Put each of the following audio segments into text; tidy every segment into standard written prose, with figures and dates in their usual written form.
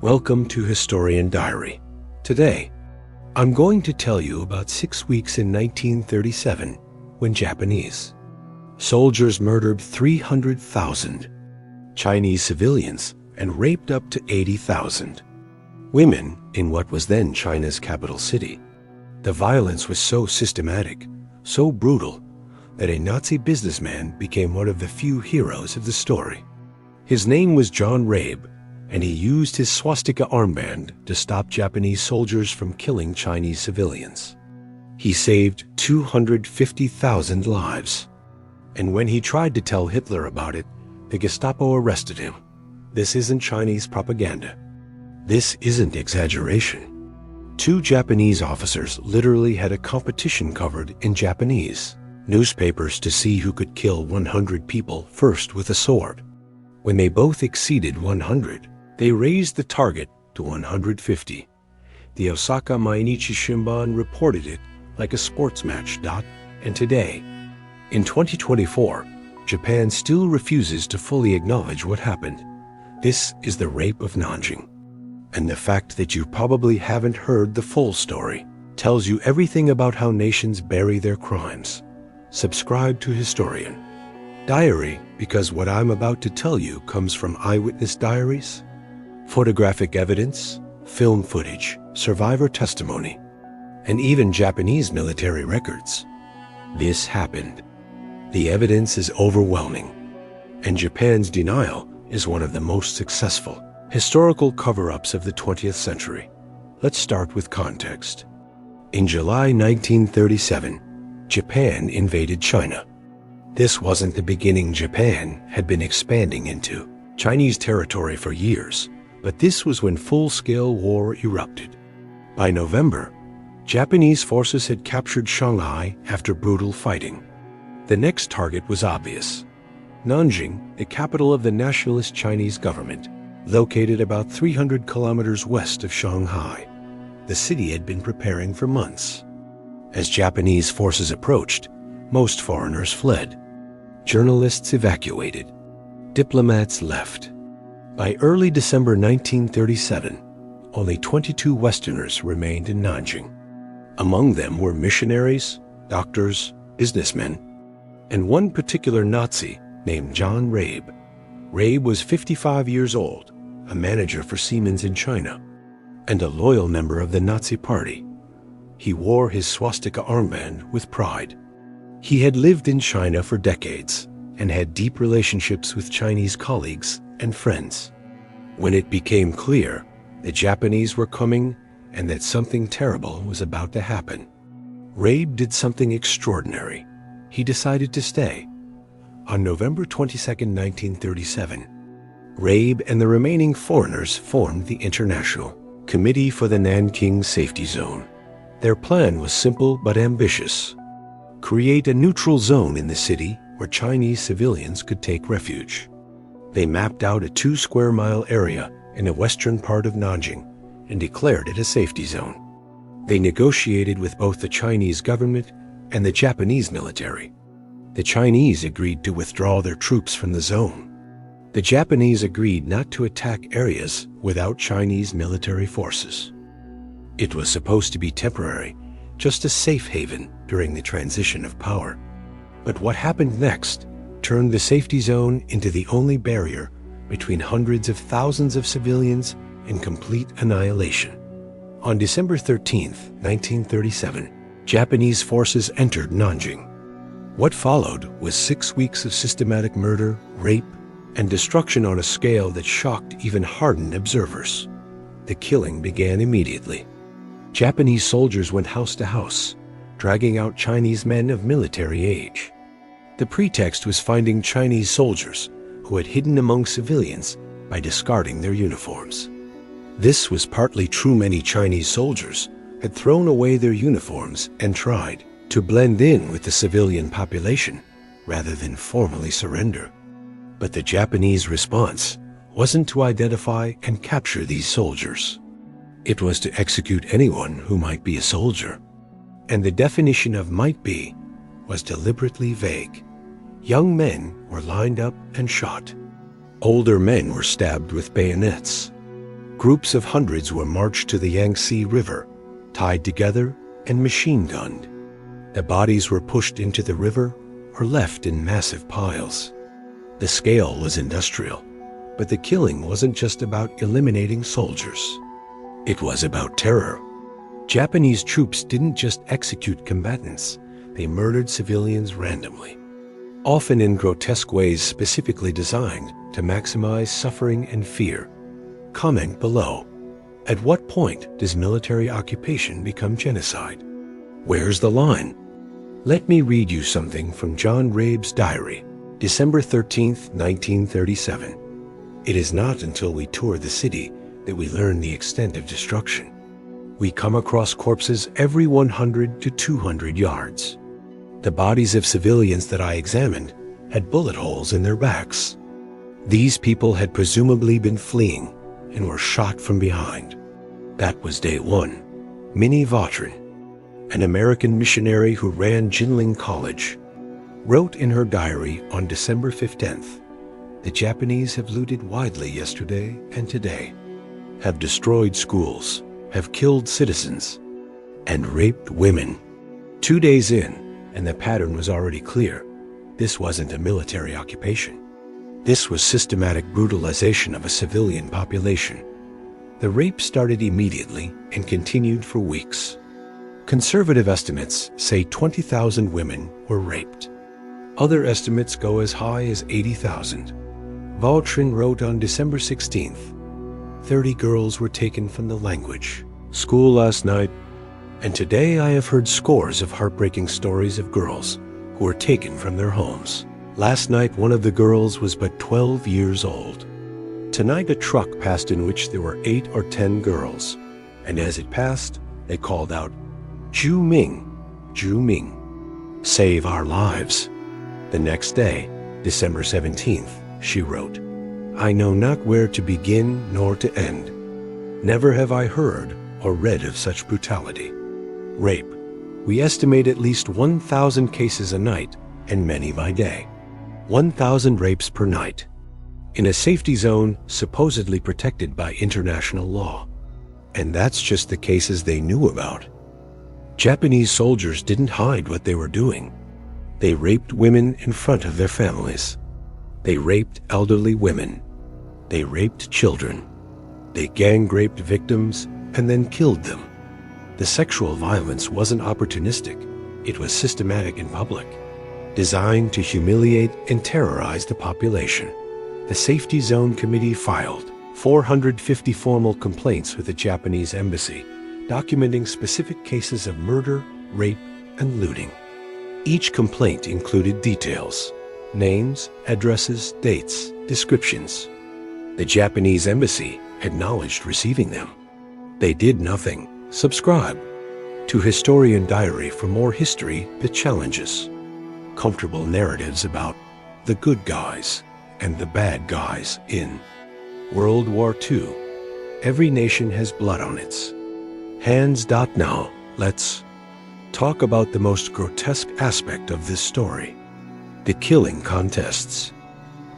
Welcome to Historian Diary. Today, I'm going to tell you about 6 weeks in 1937 when Japanese soldiers murdered 300,000 Chinese civilians and raped up to 80,000 women in what was then China's capital city. The violence was so systematic, so brutal, that a Nazi businessman became one of the few heroes of the story. His name was John Rabe, and he used his swastika armband to stop Japanese soldiers from killing Chinese civilians. He saved 250,000 lives. And when he tried to tell Hitler about it, the Gestapo arrested him. This isn't Chinese propaganda. This isn't exaggeration. 2 Japanese officers literally had a competition covered in Japanese newspapers to see who could kill 100 people first with a sword. When they both exceeded 100, they raised the target to 150. The Osaka Mainichi Shimbun reported it like a sports match. And today, in 2024, Japan still refuses to fully acknowledge what happened. This is the rape of Nanking. And the fact that you probably haven't heard the full story tells you everything about how nations bury their crimes. Subscribe to Historian Diary, because what I'm about to tell you comes from eyewitness diaries, photographic evidence, film footage, survivor testimony, and even Japanese military records. This happened. The evidence is overwhelming, and Japan's denial is one of the most successful historical cover-ups of the 20th century. Let's start with context. In July 1937, Japan invaded China. This wasn't the beginning. Japan had been expanding into Chinese territory for years, but this was when full-scale war erupted. By November, Japanese forces had captured Shanghai after brutal fighting. The next target was obvious: Nanjing, the capital of the nationalist Chinese government, located about 300 kilometers west of Shanghai. The city had been preparing for months. As Japanese forces approached, most foreigners fled. Journalists evacuated. Diplomats left. By early December 1937, only 22 Westerners remained in Nanjing. Among them were missionaries, doctors, businessmen, and one particular Nazi named John Rabe. Rabe was 55 years old, a manager for Siemens in China, and a loyal member of the Nazi Party. He wore his swastika armband with pride. He had lived in China for decades and had deep relationships with Chinese colleagues and friends. When it became clear the Japanese were coming and that something terrible was about to happen, Rabe did something extraordinary. He decided to stay. On November 22, 1937, Rabe and the remaining foreigners formed the International Committee for the Nanking Safety Zone. Their plan was simple but ambitious: create a neutral zone in the city where Chinese civilians could take refuge. They mapped out a 2-square-mile area in the western part of Nanjing and declared it a safety zone. They negotiated with both the Chinese government and the Japanese military. The Chinese agreed to withdraw their troops from the zone. The Japanese agreed not to attack areas without Chinese military forces. It was supposed to be temporary, just a safe haven during the transition of power. But what happened next turned the safety zone into the only barrier between hundreds of thousands of civilians and complete annihilation. On December 13, 1937, Japanese forces entered Nanjing. What followed was 6 weeks of systematic murder, rape, and destruction on a scale that shocked even hardened observers. The killing began immediately. Japanese soldiers went house to house, dragging out Chinese men of military age. The pretext was finding Chinese soldiers who had hidden among civilians by discarding their uniforms. This was partly true. Many Chinese soldiers had thrown away their uniforms and tried to blend in with the civilian population rather than formally surrender. But the Japanese response wasn't to identify and capture these soldiers. It was to execute anyone who might be a soldier. And the definition of might be was deliberately vague. Young men were lined up and shot. Older men were stabbed with bayonets. Groups of hundreds were marched to the Yangtze River, tied together and machine-gunned. The bodies were pushed into the river or left in massive piles. The scale was industrial, but the killing wasn't just about eliminating soldiers. It was about terror. Japanese troops didn't just execute combatants, they murdered civilians randomly, often in grotesque ways specifically designed to maximize suffering and fear. Comment below. At what point does military occupation become genocide? Where's the line? Let me read you something from John Rabe's diary, December 13, 1937. It is not until we tour the city that we learn the extent of destruction. We come across corpses every 100 to 200 yards. The bodies of civilians that I examined had bullet holes in their backs. These people had presumably been fleeing and were shot from behind. That was day one. Minnie Vautrin, an American missionary who ran Jinling College, wrote in her diary on December 15th, "The Japanese have looted widely yesterday and today, have destroyed schools, have killed citizens, and raped women." 2 days in, and the pattern was already clear. This wasn't a military occupation. This was systematic brutalization of a civilian population. The rape started immediately and continued for weeks. Conservative estimates say 20,000 women were raped. Other estimates go as high as 80,000. Vautrin wrote on December 16th, 30 girls were taken from the language school last night, and today I have heard scores of heartbreaking stories of girls who were taken from their homes. Last night, one of the girls was but 12 years old. Tonight, a truck passed in which there were 8 or 10 girls, and as it passed, they called out, "Ju Ming, Ju Ming, save our lives." The next day, December 17th, she wrote, "I know not where to begin nor to end. Never have I heard or read of such brutality. Rape. We estimate at least 1,000 cases a night and many by day. 1,000 rapes per night. In a safety zone supposedly protected by international law. And that's just the cases they knew about." Japanese soldiers didn't hide what they were doing. They raped women in front of their families. They raped elderly women. They raped children. They gang-raped victims and then killed them. The sexual violence wasn't opportunistic. It was systematic and public, designed to humiliate and terrorize the population. The Safety Zone Committee filed 450 formal complaints with the Japanese embassy, documenting specific cases of murder, rape, and looting. Each complaint included details, names, addresses, dates, descriptions. The Japanese embassy acknowledged receiving them. They did nothing. Subscribe to Historian Diary for more history that challenges. Comfortable narratives about the good guys and the bad guys in World War II. Every nation has blood on its hands. Now, let's talk about the most grotesque aspect of this story: the killing contests.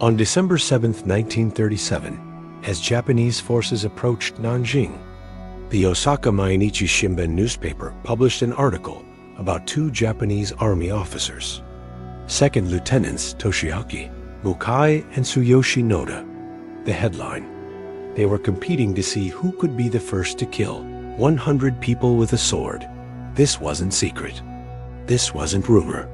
On December 7, 1937, as Japanese forces approached Nanjing, the Osaka Mainichi Shimbun newspaper published an article about 2 Japanese army officers, Second Lieutenants Toshiaki Mukai and Tsuyoshi Noda. The headline: they were competing to see who could be the first to kill 100 people with a sword. This wasn't secret. This wasn't rumor.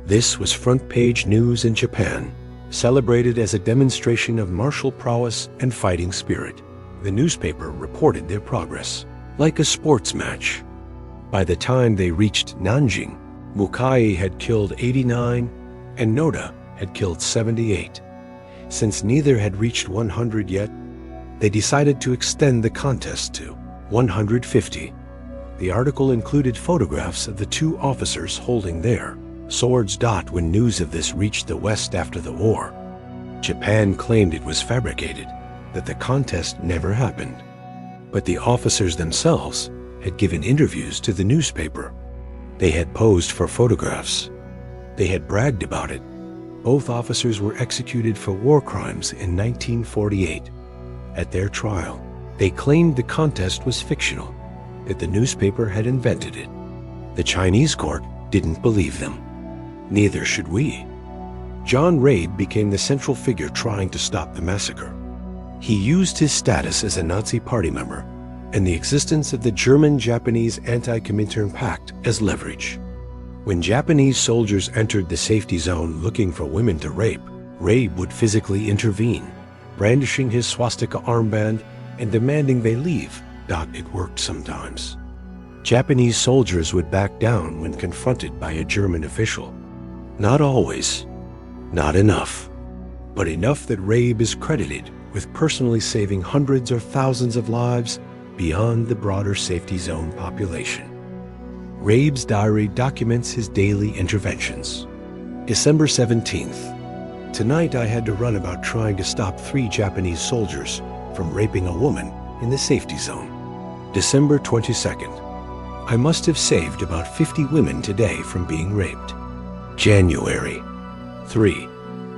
This was front-page news in Japan, celebrated as a demonstration of martial prowess and fighting spirit. The newspaper reported their progress, like a sports match. By the time they reached Nanjing, Mukai had killed 89 and Noda had killed 78. Since neither had reached 100 yet, they decided to extend the contest to 150. The article included photographs of the 2 officers holding their swords. When news of this reached the West after the war, Japan claimed it was fabricated, that the contest never happened. But the officers themselves had given interviews to the newspaper. They had posed for photographs. They had bragged about it. Both officers were executed for war crimes in 1948. At their trial, They claimed the contest was fictional, that the newspaper had invented it. The Chinese court didn't believe them. Neither should we. John Rabe became the central figure trying to stop the massacre. He used his status as a Nazi party member and the existence of the German-Japanese Anti-Comintern Pact as leverage. When Japanese soldiers entered the safety zone looking for women to rape, Rabe would physically intervene, brandishing his swastika armband and demanding they leave. It worked sometimes. Japanese soldiers would back down when confronted by a German official. Not always. Not enough. But enough that Rabe is credited with personally saving hundreds or thousands of lives beyond the broader safety zone population. Rabe's diary documents his daily interventions. December 17th. Tonight I had to run about trying to stop 3 Japanese soldiers from raping a woman in the safety zone. December 22nd. I must have saved about 50 women today from being raped. January 3.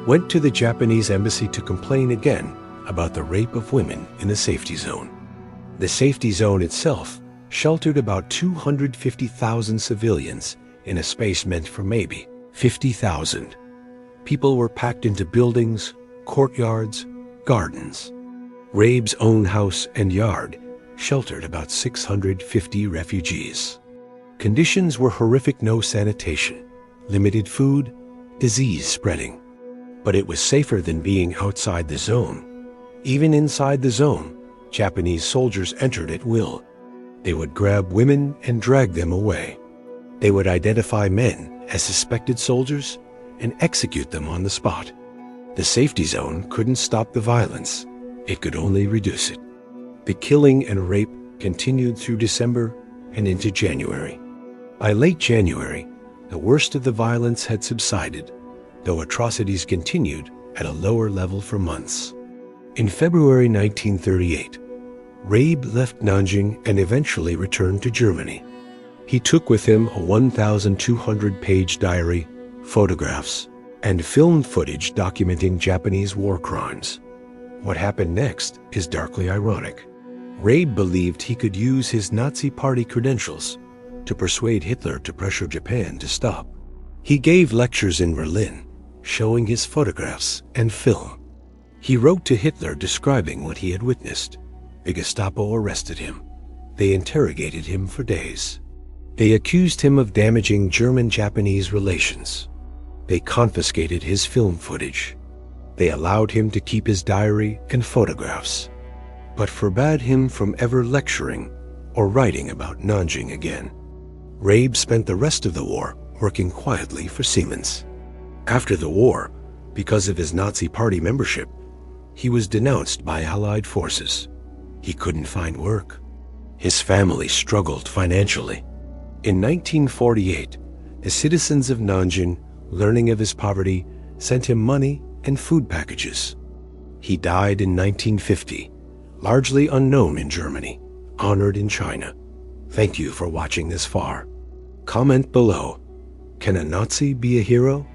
Went to the Japanese embassy to complain again about the rape of women in the safety zone. The safety zone itself sheltered about 250,000 civilians in a space meant for maybe 50,000. People were packed into buildings, courtyards, gardens. Rabe's own house and yard sheltered about 650 refugees. Conditions were horrific: no sanitation, limited food, disease spreading. But it was safer than being outside the zone. Even inside the zone, Japanese soldiers entered at will. They would grab women and drag them away. They would identify men as suspected soldiers and execute them on the spot. The safety zone couldn't stop the violence. It could only reduce it. The killing and rape continued through December and into January. By late January, the worst of the violence had subsided, though atrocities continued at a lower level for months. In February 1938, Rabe left Nanjing and eventually returned to Germany. He took with him a 1,200-page diary, photographs, and filmed footage documenting Japanese war crimes. What happened next is darkly ironic. Rabe believed he could use his Nazi party credentials to persuade Hitler to pressure Japan to stop. He gave lectures in Berlin, showing his photographs and film. He wrote to Hitler describing what he had witnessed. The Gestapo arrested him. They interrogated him for days. They accused him of damaging German-Japanese relations. They confiscated his film footage. They allowed him to keep his diary and photographs, but forbade him from ever lecturing or writing about Nanjing again. Rabe spent the rest of the war working quietly for Siemens. After the war, because of his Nazi party membership, he was denounced by Allied forces. He couldn't find work. His family struggled financially. In 1948, the citizens of Nanjing, learning of his poverty, sent him money and food packages. He died in 1950, largely unknown in Germany, honored in China. Thank you for watching this far. Comment below. Can a Nazi be a hero?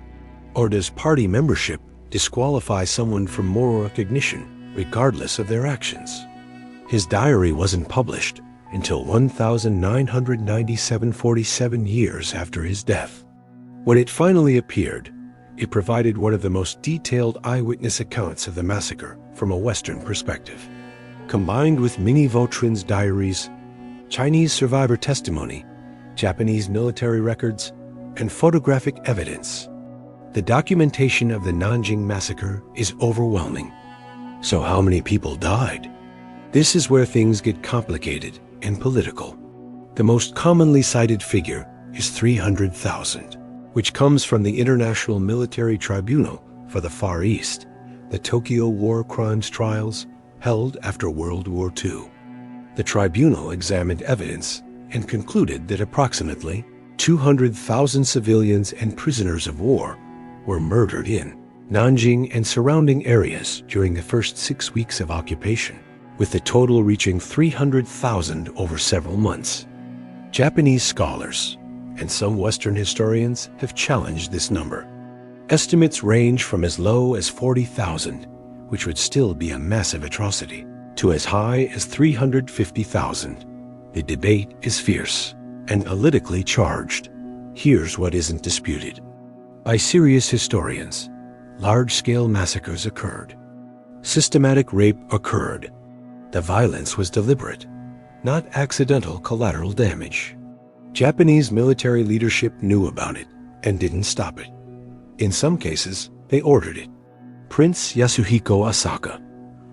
Or does party membership disqualify someone from moral recognition, regardless of their actions? His diary wasn't published until 1,997 years after his death. When it finally appeared, it provided one of the most detailed eyewitness accounts of the massacre from a Western perspective. Combined with Minnie Vautrin's diaries, Chinese survivor testimony, Japanese military records, and photographic evidence, the documentation of the Nanjing massacre is overwhelming. So how many people died? This is where things get complicated and political. The most commonly cited figure is 300,000. Which comes from the International Military Tribunal for the Far East, the Tokyo War Crimes trials held after World War II. The tribunal examined evidence and concluded that approximately 200,000 civilians and prisoners of war were murdered in Nanjing and surrounding areas during the first 6 weeks of occupation, with the total reaching 300,000 over several months. Japanese scholars and some Western historians have challenged this number. Estimates range from as low as 40,000, which would still be a massive atrocity, to as high as 350,000. The debate is fierce and politically charged. Here's what isn't disputed. By serious historians, large-scale massacres occurred. Systematic rape occurred. The violence was deliberate, not accidental collateral damage. Japanese military leadership knew about it and didn't stop it. In some cases, they ordered it. Prince Yasuhiko Osaka,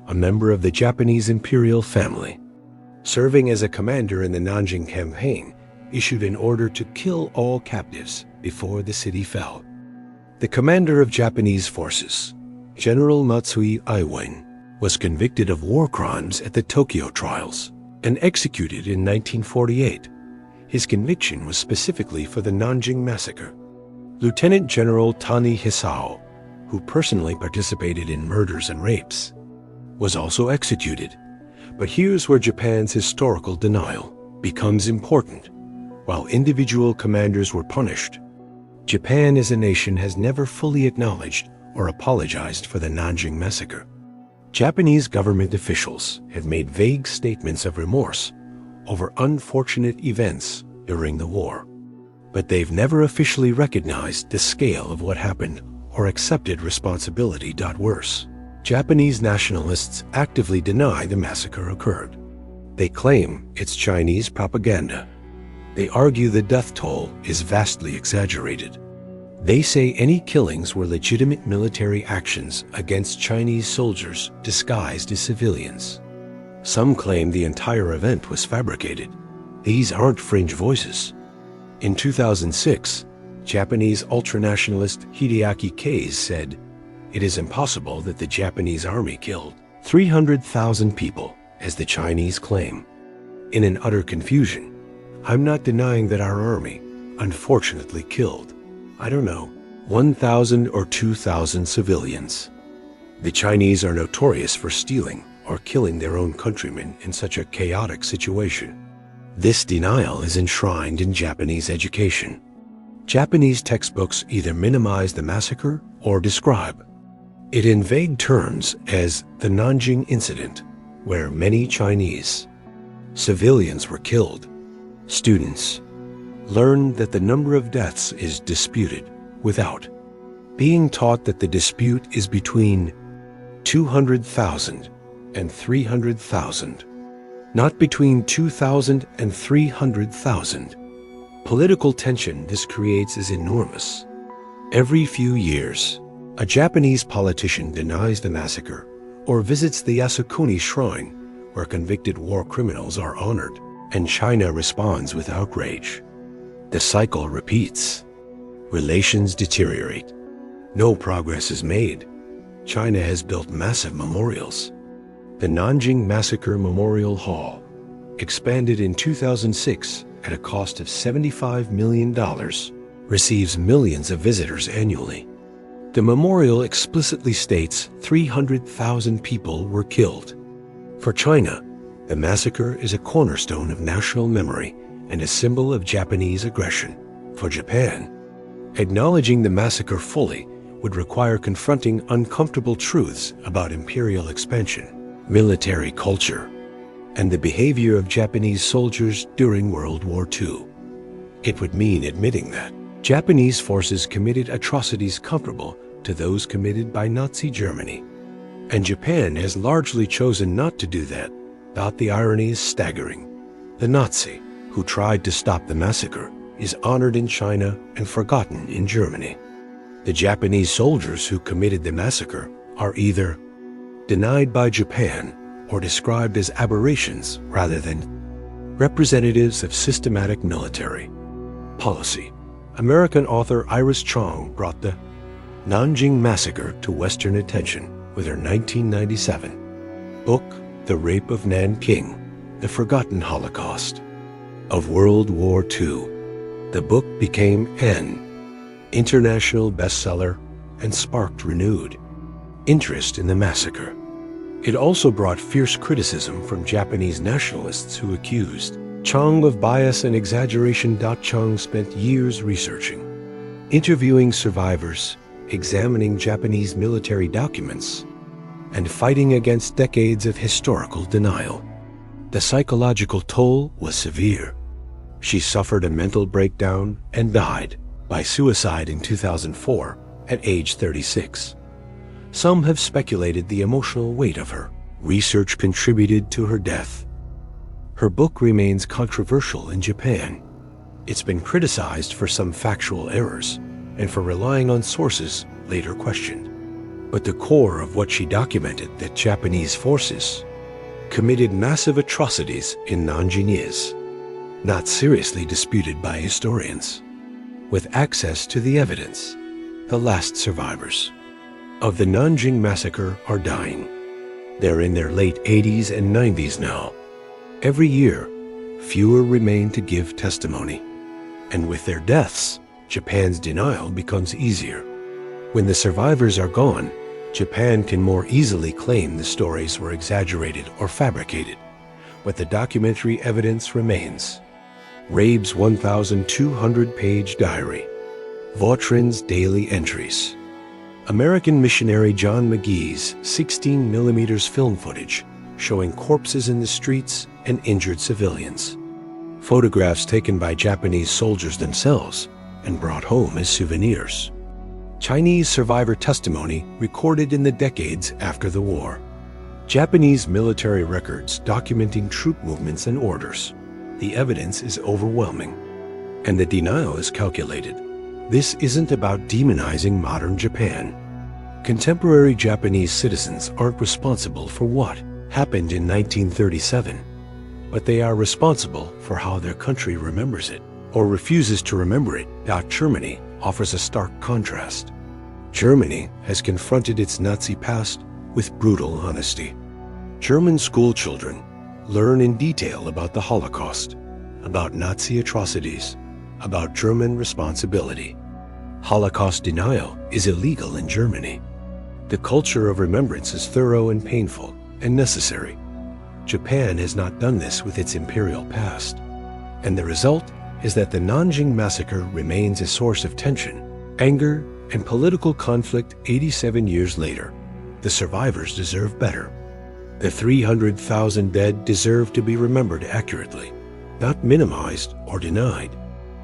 a member of the Japanese imperial family, serving as a commander in the Nanking campaign, issued an order to kill all captives before the city fell. The commander of Japanese forces, General Matsui Iwin, was convicted of war crimes at the Tokyo trials and executed in 1948. His conviction was specifically for the Nanking Massacre. Lieutenant General Tani Hisao, who personally participated in murders and rapes, was also executed. But here's where Japan's historical denial becomes important. While individual commanders were punished, Japan as a nation has never fully acknowledged or apologized for the Nanking Massacre. Japanese government officials have made vague statements of remorse over unfortunate events during the war, but they've never officially recognized the scale of what happened or accepted responsibility. Worse, Japanese nationalists actively deny the massacre occurred. They claim it's Chinese propaganda. They argue the death toll is vastly exaggerated. They say any killings were legitimate military actions against Chinese soldiers disguised as civilians. Some claim the entire event was fabricated. These aren't fringe voices. In 2006, Japanese ultranationalist Hideaki Kase said, "It is impossible that the Japanese army killed 300,000 people, as the Chinese claim." In an utter confusion, I'm not denying that our army, unfortunately, killed, 1,000 or 2,000 civilians. The Chinese are notorious for stealing or killing their own countrymen in such a chaotic situation. This denial is enshrined in Japanese education. Japanese textbooks either minimize the massacre or describe it in vague terms as the Nanking Incident, where many Chinese civilians were killed. Students learn that the number of deaths is disputed without being taught that the dispute is between 200,000 and 300,000, not between 2,000 and 300,000. Political tension this creates is enormous. Every few years, a Japanese politician denies the massacre or visits the Yasukuni Shrine, where convicted war criminals are honored, and China responds with outrage. The cycle repeats. Relations deteriorate. No progress is made. China has built massive memorials. The Nanking Massacre Memorial Hall, expanded in 2006 at a cost of $75 million, receives millions of visitors annually. The memorial explicitly states 300,000 people were killed. For China, the massacre is a cornerstone of national memory and a symbol of Japanese aggression. For Japan, acknowledging the massacre fully would require confronting uncomfortable truths about imperial expansion, military culture, and the behavior of Japanese soldiers during World War II. It would mean admitting that Japanese forces committed atrocities comparable to those committed by Nazi Germany. And Japan has largely chosen not to do that. The irony is staggering. The Nazi who tried to stop the massacre is honored in China and forgotten in Germany. The Japanese soldiers who committed the massacre are either denied by Japan or described as aberrations rather than representatives of systematic military policy. American author Iris Chong brought the Nanking Massacre to Western attention with her 1997 book, The Rape of Nanking, The Forgotten Holocaust of World War II. The book became an international bestseller and sparked renewed interest in the massacre. It also brought fierce criticism from Japanese nationalists who accused Chong of bias and exaggeration. Chong spent years researching, interviewing survivors, examining Japanese military documents, and fighting against decades of historical denial. The psychological toll was severe. She suffered a mental breakdown and died by suicide in 2004 at age 36. Some have speculated the emotional weight of her research contributed to her death. Her book remains controversial in Japan. It's been criticized for some factual errors and for relying on sources later questioned. But the core of what she documented, that Japanese forces committed massive atrocities in Nanking, is not seriously disputed by historians. With access to the evidence, the last survivors of the Nanking Massacre are dying. They're in their late 80s and 90s now. Every year, fewer remain to give testimony. And with their deaths, Japan's denial becomes easier. When the survivors are gone, Japan can more easily claim the stories were exaggerated or fabricated, but the documentary evidence remains. Rabe's 1,200-page diary, Vautrin's daily entries, American missionary John McGee's 16mm film footage showing corpses in the streets and injured civilians, photographs taken by Japanese soldiers themselves and brought home as souvenirs, Chinese survivor testimony recorded in the decades after the war, Japanese military records documenting troop movements and orders. The evidence is overwhelming, and the denial is calculated. This isn't about demonizing modern Japan. Contemporary Japanese citizens aren't responsible for what happened in 1937, but they are responsible for how their country remembers it or refuses to remember it. Germany offers a stark contrast. Germany has confronted its Nazi past with brutal honesty. German school children learn in detail about the Holocaust, about Nazi atrocities, about German responsibility. Holocaust denial is illegal in Germany. The culture of remembrance is thorough and painful and necessary. Japan has not done this with its imperial past, and the result is that the Nanking Massacre remains a source of tension, anger, and political conflict 87 years later. The survivors deserve better. The 300,000 dead deserve to be remembered accurately, not minimized or denied.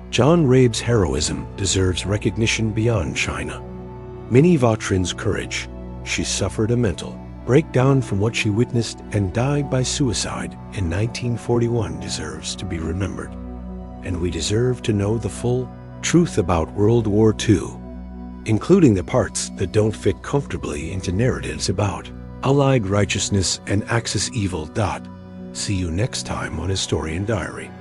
John Rabe's heroism deserves recognition beyond China. Minnie Vautrin's courage. She suffered a mental breakdown from what she witnessed and died by suicide in 1941 deserves to be remembered. And we deserve to know the full truth about World War II, including the parts that don't fit comfortably into narratives about Allied righteousness and Axis evil. See you next time on Historian Diary.